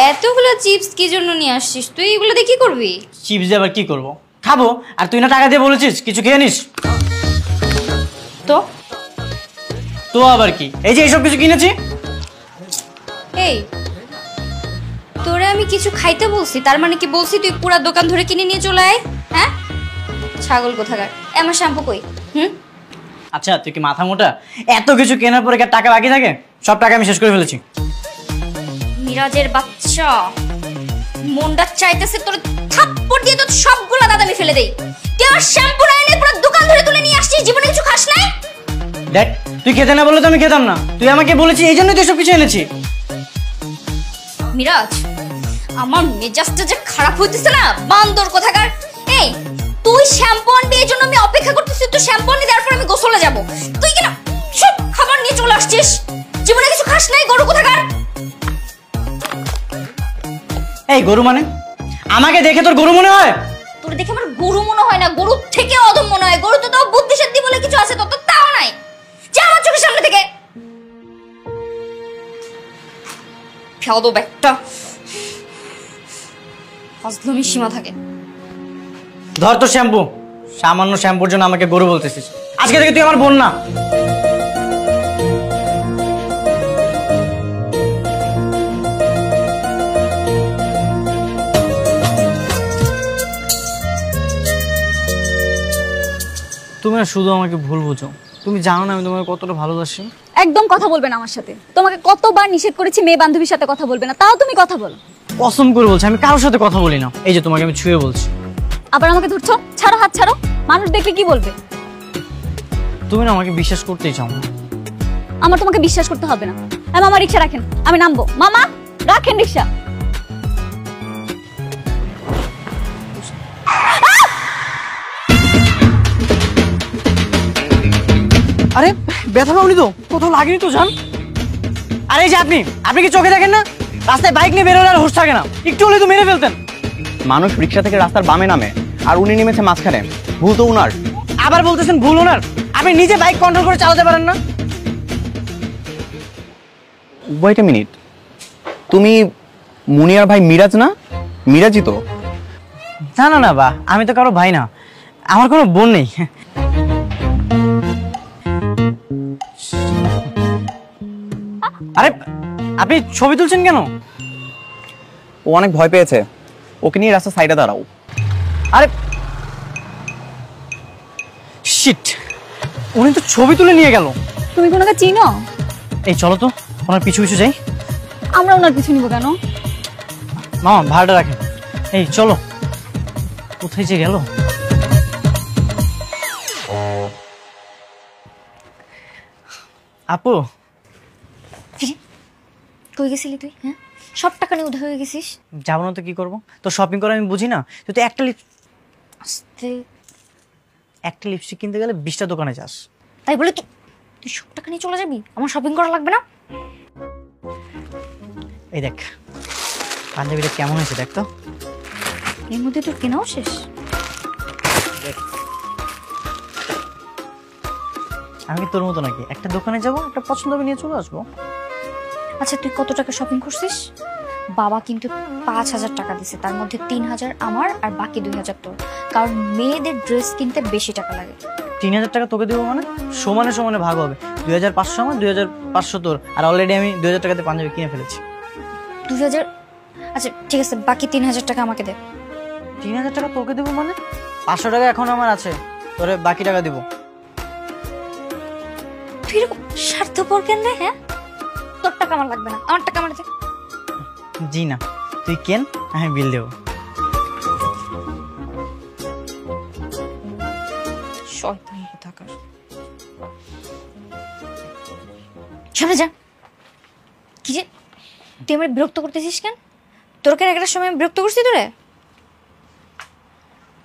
এতগুলো চিপস কি জন্য নিয়ে আসছিস তুই? এগুলো দিয়ে কি করবি? চিপস দিয়ে আবার কি করব? খাবো। আর তুই না টাকা দিয়ে বলেছিস কিছু খেয়ে নিস। তো তো আবার কি, এই যে এইসব কিছু কিনেছি। এই তোরে আমি কিছু খাইতে বলছি, তার মানে কি বলছি তুই পুরো দোকান ধরে কিনে নিয়ে চলে আয়? হ্যাঁ ছাগল কোথাকার। আমার শ্যাম্পু কই? আচ্ছা তুই কি মাথা মোটা? এত কিছু কেনার পরে কি টাকা বাকি থাকে? সব টাকা আমি শেষ করে ফেলেছি। মিরাজের বাচ্চা, মনটা চাইতেছে তোর থাপ্পড় দিয়ে তো সবগুলো দাদা আমি ফেলে দেই। তুই আমার শ্যাম্পু না এনে পুরো দোকান ধরে তুলে নিয়ে আসছিস, জীবনে কিছু খাস নাই? দেখ তুই খেতে না বললে তো আমি খেতাম না, তুই আমাকে বলেছিস এই জন্যই তো সব কিছু এনেছি। মিরাজ আমার মেজাজটা যে খারাপ হইতেছে না, বান্দর কোথাকার। এই তুই শ্যাম্পু আনবি এই জন্য আমি অপেক্ষা করতেছি, তুই শ্যাম্পু আনি দেওয়ার পর আমি গোসলে যাব, তুই কিনা সব খাবার নিয়ে চলে আসছিস, জীবনে কিছু খাস নাই গরু কোথাকার। এই গরু মানে? আমাকে দেখে তোর গরু মনে হয়? তোর দেখে আমার গরু মনে হয় না, গরু থেকে অধম মনে হয়। গরু তো তাও বুদ্ধি শুদ্ধি বলে কিছু আছে, তোর তো তাও নাই। যা আমার চোখের সামনে থেকে। ফেয়াদব একটা, ফজলমি সীমা থাকে। ধর তো শ্যাম্পু, সামান্য শ্যাম্পুর জন্য আমাকে গরু বলতেছিস? আজকে থেকে তুই আমার বোন না। তুমি না শুধু আমাকে ভুল বুঝো, তুমি জানো না আমি তোমাকে কতটা ভালোবাসি। একদম কথা বলবে না আমার সাথে। তোমাকে কতবার নিষেধ করেছি মেয়ে বান্ধবীর সাথে কথা বলবে না, তাও তুমি কথা বলো। কসম করে বলছি আমি কারোর সাথে কথা বলি না। এই যে তোমাকে আমি ছুঁয়ে বলছি। আবার আমাকে ধরছো? ছাড়ো, হাত ছাড়ো। মানুষ দেখলে কি বলবে? তুমি না আমাকে বিশ্বাস করতেই চাও না। আমার তোমাকে বিশ্বাস করতে হবে না। মামা রিক্সা রাখেন, আমি নামবো। মামা রাখেন রিক্সা। আরে ব্যথা পাওনি তো? কোথাও লাগেনি তো জান? আরে এই যে আপনি আপনি কি চোখে দেখেন না? রাস্তায় বাইক নিয়ে বেরোলে আর হুঁশ থাকে না, একটু হলে তো মেরে ফেলতেন। মানুষ রিক্সা থেকে রাস্তার বামে নামে আর উনি নেমেছে মাঝখানে, ভুল তো উনার। আবার বলতেছেন ভুল ওনার? আপনি নিজে বাইক কন্ট্রোল করে চালাতে পারেন না? ওয়েট এ মিনিট, তুমি মুনিয়ার ভাই মিরাজ না? মিরাজই তো। না না না বা, আমি তো কারো ভাই না, আমার কোনো বোন নেই। আরে আপনি ছবি তুলছেন কেন? ও অনেক ভয় পেয়েছে, ওকে নিয়ে রাস্তা সাইডে দাঁড়াও। আরে শিট, উনি তো ছবি তুলে নিয়ে গেল। তুমি কোনোকে চিনো? এই চলো তো ওনার পিছু পিছু যাই। আমরা ওনার পিছু নিবো কেন? মামা ভাড়াটা রাখেন। এই চলো, কোথায় যে গেল? আপু কই গেছিলি তুই? হ্যাঁ সব টাকা নিয়ে উধাও হয়ে গেছিস। যাবো না তো কি করবো? তো শপিং করে আমি বুঝি না? তুই তো একটা লিপস্টিক কিনতে গেলে 20টা দোকানে যাস। তাই বলে তুই তুই সব টাকা নিয়ে চলে যাবি? আমার শপিং করা লাগবে না? এই দেখ পাঞ্জাবিটা কেমন হয়েছে দেখ তো। এর মধ্যে তোর কেনাও শেষ? আমি কি তোর মতো নাকি একটা দোকানে যাবো, একটা পছন্দ হবে নিয়ে চলে আসবো? আচ্ছা তুই কত টাকা শপিং করছিস? বাবা কিন্তু 5,000 টাকা দিছে, তার মধ্যে 3,000 আমার আর বাকি 2,000 তোর, কারণ মেয়েদের ড্রেস কিনতে বেশি টাকা লাগে। 3,000 টাকা তোকে দেবো মানে? সমানে সমানে ভাগ হবে। 2,500 আমার, 2,500 তোর। আর অলরেডি আমি 2,000 টাকাতে পাঞ্জাবি কিনে ফেলেছি। 2,000? আচ্ছা ঠিক আছে, বাকি 3,000 টাকা আমাকে দে। 3,000 টাকা তোকে দেবো মানে? 500 টাকা এখন আমার আছে, তোরে বাকি টাকা দিব। তুই এরকম স্বার্থপর কেন রে? হ্যাঁ তোর টাকা আমার লাগবে না, আমার টাকা আমার দে। জি না, তুই কেন, আমি বিল দেবো। শয়তান কোথাকার। সামনে যা। কি যে তুই আমার বিরক্ত করতেছিস কেন? তোর কেন একটা সময় আমি বিরক্ত করছি তোরে?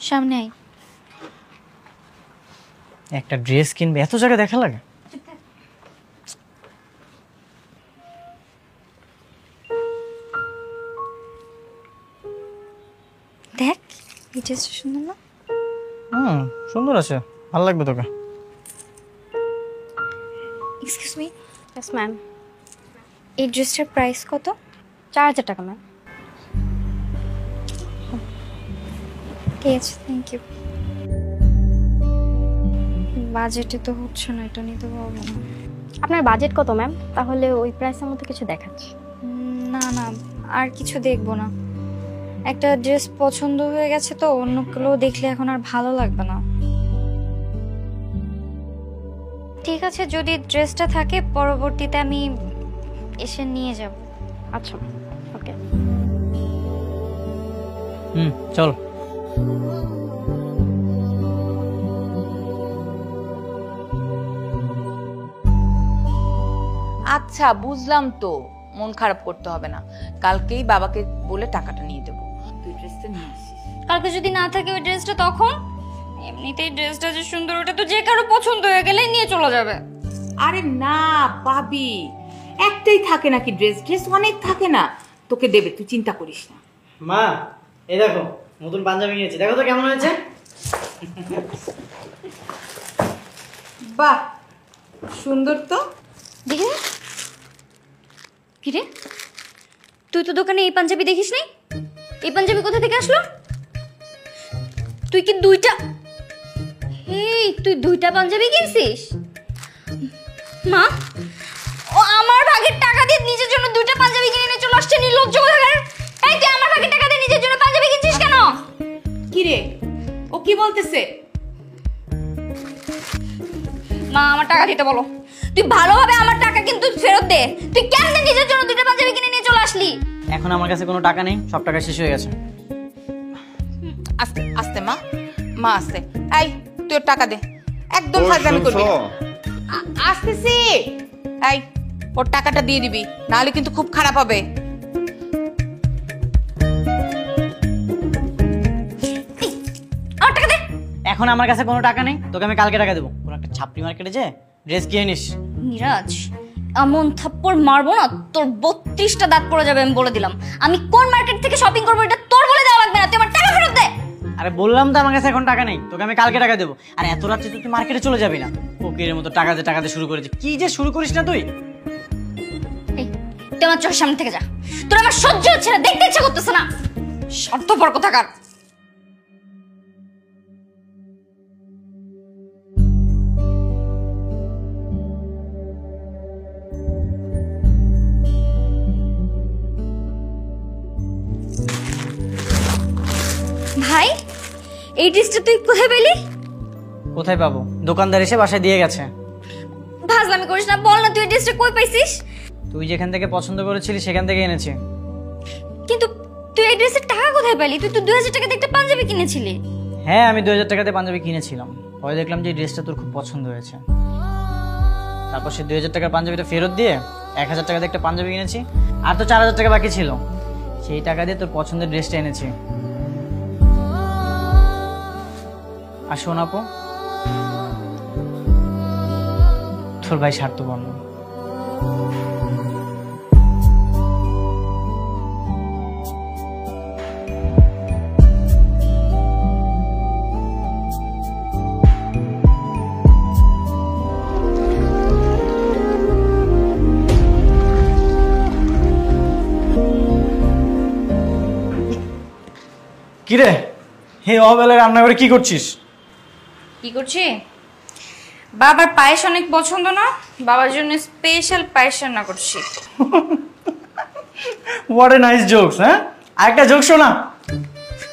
সামনে আয়। একটা ড্রেস কিনবে এত জায়গা দেখা লাগে? দেখ এই ড্রেসটা সুন্দর না? সুন্দর আছে, ভালো লাগবে তোকে। Excuse me. Yes ma'am. এই ড্রেসটার প্রাইস কত? 4,000 টাকা ম্যাম। ঠিক আছে, থ্যাংক ইউ। বাজেটে তো হচ্ছে না, এটা নিতে পারবো না। আপনার বাজেট কত ম্যাম? তাহলে ওই প্রাইসের মধ্যে কিছু দেখাচ্ছি। না না, আর কিছু দেখবো না। একটা ড্রেস পছন্দ হয়ে গেছে তো, অন্যগুলো দেখলে এখন আর ভালো লাগবে না। ঠিক আছে, যদি ড্রেসটা থাকে পরবর্তীতে আমি এসে নিয়ে যাব। আচ্ছা, ওকে। চল। আচ্ছা বুঝলাম তো, মন খারাপ করতে হবে না, কালকেই বাবাকে বলে টাকাটা নিয়ে দেবো। তুই ড্রেসটা নিয়ে আসিস। কালকে যদি না থাকে ওই ড্রেসটা, তখন এমনিতেই ড্রেসটা যে সুন্দর, ওটা তো যে কারো পছন্দ হয়ে গেলেই নিয়ে চলে যাবে। আরে না পাবি, একটাই থাকে নাকি ড্রেস? ড্রেস অনেক থাকে না, তোকে দেবে, তুই চিন্তা করিস না। মা, এই দেখো নতুন পাঞ্জাবি নিয়েছি, দেখো তো কেমন হয়েছে। বাহ, সুন্দর তো। দেখি কিরে, তুই তো দোকানে এই পাঞ্জাবি দেখিস নি? এই পাঞ্জাবি কোথা থেকে আসলো? তুই কি দুইটা, তুই দুইটা পাঞ্জাবি কিনছিস? মা, ও আমার ভাগের টাকা দিয়ে নিজের জন্য দুইটা পাঞ্জাবি কিনে নিয়ে চলে আসছে, নির্লজ্জ কোথাকার। এই তুই আমার ভাগের টাকা দিয়ে নিজের জন্য পাঞ্জাবি কিনছিস কেন? কি রে, ও কি বলতেছে? মা, আমার টাকা দিতে বলো। তুই ভালোভাবে আমার টাকা কিন্তু ফেরত দে। তুই কেন নিজের জন্য দুইটা পাঞ্জাবি কিনে নিয়ে চলে আসলি? এখন আমার কাছে কোনো টাকা নেই, সব টাকা শেষ হয়ে গেছে। আস্তে আস্তে মা, মা আস্তে। এই তুই ওর টাকা দে, একদম ফাজলামি করবি না। আসতেছি। এই ওর টাকাটা দিয়ে দিবি, নাহলে কিন্তু খুব খারাপ হবে। আমার টাকা দে। এখন আমার কাছে কোনো টাকা নেই, তোকে আমি কালকে টাকা দেবো। কোনো একটা ছাপড়ি মার্কেটে যে ড্রেস কিনে নিস। মিরাজ, এমন থাপ্পড় মারবো না তোর 32টা দাঁত পড়ে যাবে, আমি বলে দিলাম। আমি কোন মার্কেট থেকে শপিং করবো এটা তোর বলে দেওয়া লাগবে না, তুই আমার টাকা ফেরত দে। আরে বললাম তো আমার কাছে এখন টাকা নেই, তোকে আমি কালকে টাকা দেবো। আর এত রাত্রে তুই মার্কেটে চলে যাবি না? ফকিরের মতো টাকা দিয়ে শুরু করেছে। কি যে শুরু করিস না তুই। এই, তুই আমার চোখের সামনে থেকে যা, তোর আমার সহ্য হচ্ছে না, দেখতে ইচ্ছা করতেছে না। স্বার্থপর কোথাকার। ভাই, এই ড্রেসটা তুই কোথায় পেলি? কোথায় পাবো? দোকানদার এসে বাসায় দিয়ে গেছে। ভাজলামি করিস না, বল না তুই এই ড্রেসটা কই পাইছিস? তুই যেখান থেকে পছন্দ করেছিলি সেখান থেকে এনেছি। কিন্তু তুই এই ড্রেসের টাকা কোথায় পেলি? তুই তো 2000 টাকা দিয়ে একটা পাঞ্জাবি কিনেছিলি। হ্যাঁ, আমি 2000 টাকাতে পাঞ্জাবি কিনেছিলাম। পরে দেখলাম যে এই ড্রেসটা তোর খুব পছন্দ হয়েছে। তারপর সে 2000 টাকার পাঞ্জাবিটা ফেরত দিয়ে 1000 টাকা দিয়ে একটা পাঞ্জাবি কিনেছি। আর তো 4000 টাকা বাকি ছিল, সেই টাকা দিয়ে তোর পছন্দের ড্রেসটা এনেছি। আর শোন আপু, তোর ভাই স্বার্থপর্ণ। কিরে, হে অবেলায় রান্না করে কি করছিস? কি করছি? বাবার পায়েস অনেক পছন্দ না, বাবার জন্য স্পেশাল পায়েস রান্না করছি। What a nice jokes. হ্যাঁ, আরেকটা জোক শোনা।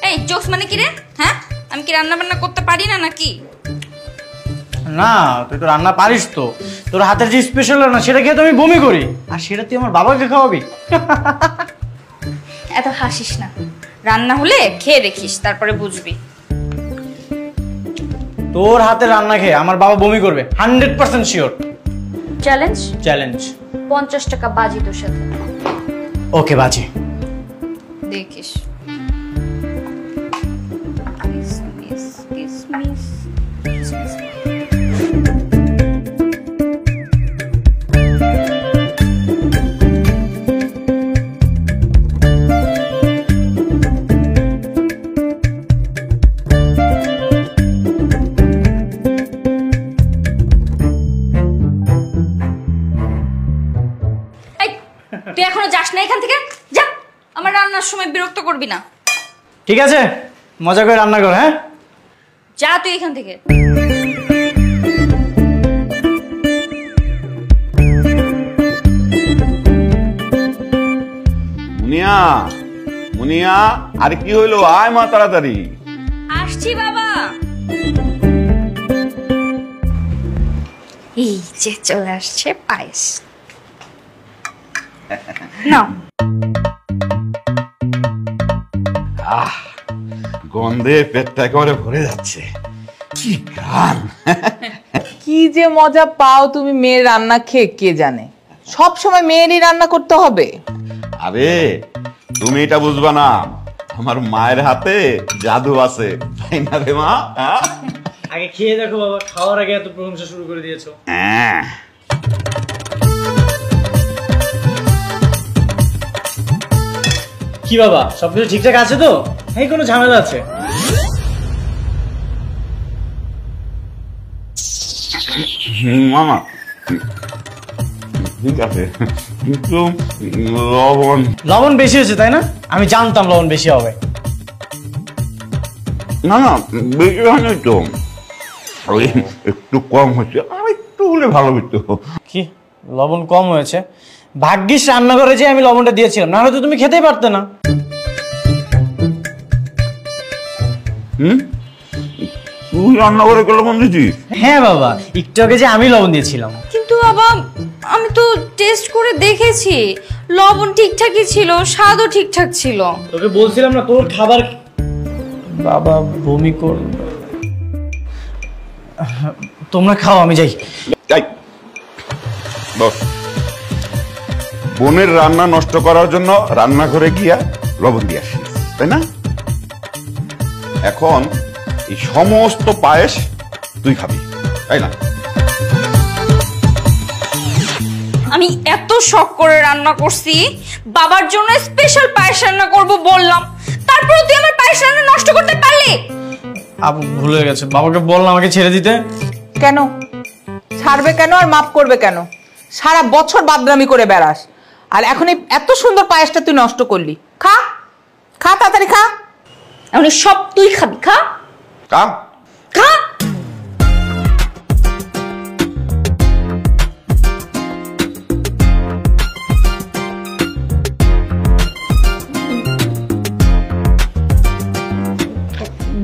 এই জোকস মানে কি রে? হ্যাঁ, আমি কি রান্না বান্না করতে পারি না নাকি? না, তুই তো রান্না পারিস তো। তোর হাতের যে স্পেশাল রান্না সেটা খেয়ে তো আমি বমি করি, আর সেটা তুই আমার বাবাকে খাওয়াবি? এত হাসিস না, রান্না হলে খেয়ে দেখিস, তারপরে বুঝবি। তোর হাতের রান্না খেয়ে আমার বাবা বমি করবে, 100% শিওর। চ্যালেঞ্জ? চ্যালেঞ্জ। 50 টাকা বাজি তোর সাথে। ওকে, বাজি। দেখিস। কিসমিস কিসমিস কিসমিস। তুই এখনো যাস না এখান থেকে? যা, আমার রান্নার সময় বিরক্ত করবি না। ঠিক আছে, মজা করে রান্না কর, হ্যাঁ? যা তুই এখান থেকে। মুনিয়া, মুনিয়া, আরে কি হইলো? আয় মা তাড়াতাড়ি। আসছি বাবা। এই যে চলে আসছে পায়েস। নাও। গন্ধে পেটটা একেবারে ভরে যাচ্ছে। কি গান! কি যে মজা পাও তুমি মেয়ের রান্না খেয়ে, কে জানে। সব সময় মেয়েরই রান্না করতে হবে? আরে তুমি এটা বুঝবা না, আমার মায়ের হাতে জাদু আছে, তাই না রে মা? হ্যাঁ? আগে খেয়ে দেখো বাবা, খাওয়ার আগে এত প্রশংসা শুরু করে দিয়েছো। হ্যাঁ। কি বাবা, সবকিছু ঠিকঠাক আছে তো? এই কোনো ঝামেলা আছে? মামা ঠিক আছে, কিন্তু লবণ লবণ বেশি হয়েছে তাই না? আমি জানতাম লবণ বেশি হবে। না না, বেশি হয়নি তো, ওই একটু কম হচ্ছে, আর একটু হলে ভালো হতো। কি লবণ কম হয়েছে? ভাগ্যিস রান্না করে যে আমি লবণটা দিয়েছিলাম, না হলে তো তুমি খেতেই পারতে না। তুই রান্না করে লবণ দিছিস? হ্যাঁ বাবা, একটু আগে যে আমি লবণ দিয়েছিলাম। কিন্তু বাবা, আমি তো টেস্ট করে দেখেছি, লবণ ঠিকঠাকই ছিল, স্বাদও ঠিকঠাক ছিল। তোকে বলছিলাম না তোর খাবার। বাবা বমি কর। তোমরা খাও, আমি যাই। যাই বস। বোনের রান্না নষ্ট করার জন্য রান্নাঘরে গিয়া লবণ দিয়ে আসিস, তাই না? এখন এই সমস্ত পায়েস তুই খাবি, তাই না? আমি এত শখ করে রান্না করছি, বাবার জন্য স্পেশাল পায়েস রান্না করব বললাম, তারপরে তুই আমার পায়েস রান্না নষ্ট করতে পারলি? আপু ভুল হয়ে গেছে, বাবাকে বললাম আমাকে ছেড়ে দিতে। কেন ছাড়বে কেন আর মাফ করবে কেন? সারা বছর বাদনামি করে বেড়াস, আর এখন এই এত সুন্দর পায়েসটা তুই নষ্ট করলি। খা খা, তাড়াতাড়ি খা। এখন সব তুই খাবি, খা কা খা।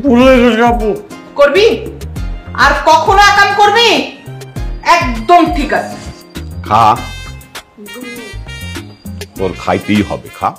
ভুল হয়ে গেছে আপু। করবি আর কখনো আকাম করবি? একদম ঠিক আছে। খা, তোর খাইতেই হবে, খা।